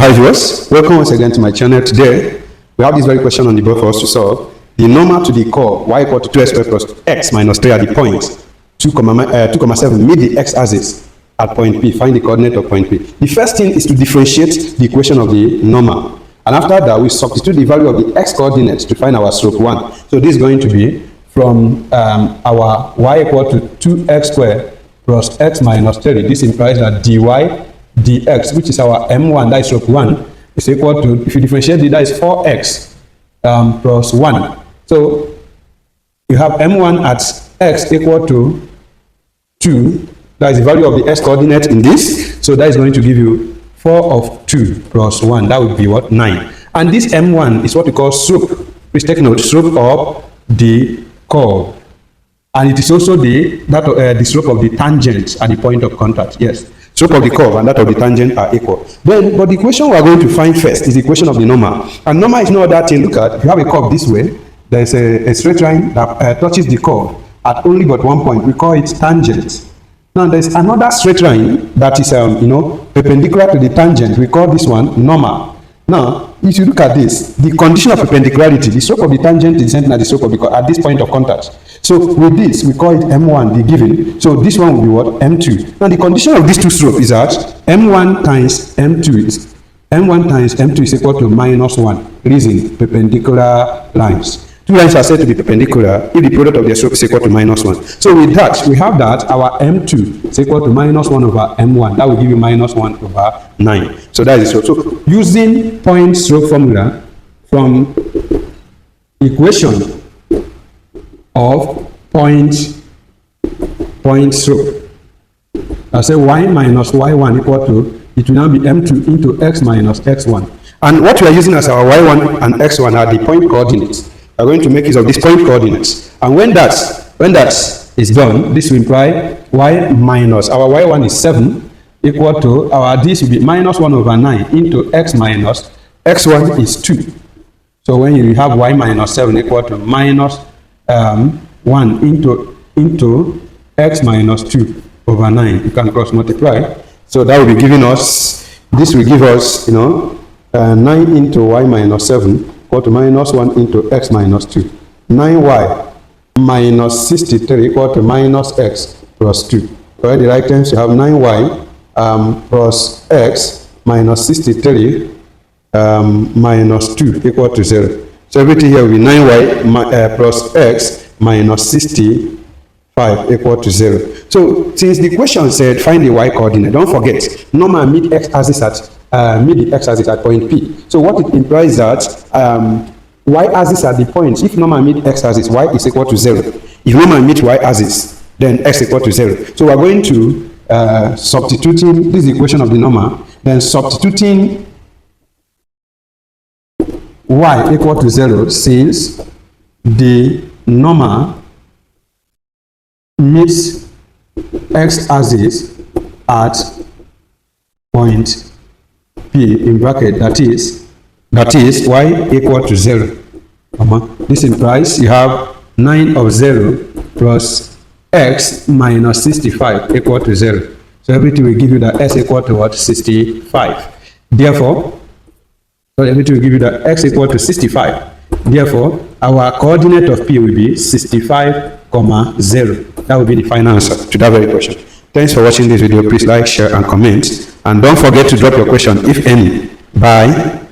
Hi viewers, welcome once again to my channel. Today we have this very question on the board for us to solve. The normal to the core y equal to 2x squared plus x minus 3 at the point 2,7 meet the x-axis at point P. Find the coordinate of point P. The first thing is to differentiate the equation of the normal, and after that we substitute the value of the x coordinates to find our slope 1. So this is going to be from our y equal to 2x squared plus x minus 3. This implies that dy dx, which is our m1, that is slope 1, is equal to, if you differentiate it, that is 4x plus 1. So you have m1 at x equal to 2. That is the value of the x coordinate in this. So that is going to give you 4 of 2 plus 1. That would be what? 9. And this m1 is what we call slope. Please take note, slope of the curve. And it is also the slope of the tangent at the point of contact. Yes. Slope of the curve and that of the tangent are equal. Then, but the equation we are going to find first is the equation of the normal. And normal is no other thing. Look at, if you have a curve this way, there is a straight line that touches the curve at only but one point. We call it tangent. Now, there is another straight line that is, perpendicular to the tangent. We call this one normal. Now, if you look at this, the condition of perpendicularity, the slope of the tangent is the same as the slope of the curve at this point of contact. So with this, we call it m1, the given. So this one will be what? m2. Now the condition of these two slopes is that m1 times m2 is equal to minus 1. Reason, perpendicular lines. Two lines are said to be perpendicular if the product of their slope is equal to minus 1. So with that, we have that our m2 is equal to minus 1 over m1. That will give you minus 1 over 9. So that is the slope. So using point slope formula from equation of point slope, I say y minus y1 equal to, it will now be m2 into x minus x1. And what we are using as our y1 and x1 are the point coordinates. We are going to make use of these point coordinates. And when that is done, this will imply y minus, our y1 is 7 equal to, our this will be minus 1 over 9 into x minus x1 is 2. So when you have y minus 7 equal to minus 1 into x minus 2 over 9. You can cross multiply. So that will be giving us, this will give us, 9 into y minus 7 equal to minus 1 into x minus 2. 9y minus 63 equal to minus x plus 2. For the right terms, you have 9y plus x minus 63 minus 2 equal to 0. So everything here will be 9y plus x minus 65 equal to 0. So since the question said find the y coordinate, don't forget normal meet the x-axis at point P. So what it implies that y-axis at the point, if normal meet x-axis, y is equal to 0. If normal meet y-axis, then x equal to 0. So we're going to substituting this equation of the normal, then substituting y equal to 0 since the normal meets x-axis at point P in bracket, that is y equal to 0. This implies you have 9 of 0 plus x minus 65 equal to 0. So everything will give you that x equal to what? 65. Therefore, everything will give you that x equal to 65. Therefore, our coordinate of P will be 65, 0. That will be the final answer to that very question. Thanks for watching this video. Please like, share, and comment. And don't forget to drop your question, if any. Bye.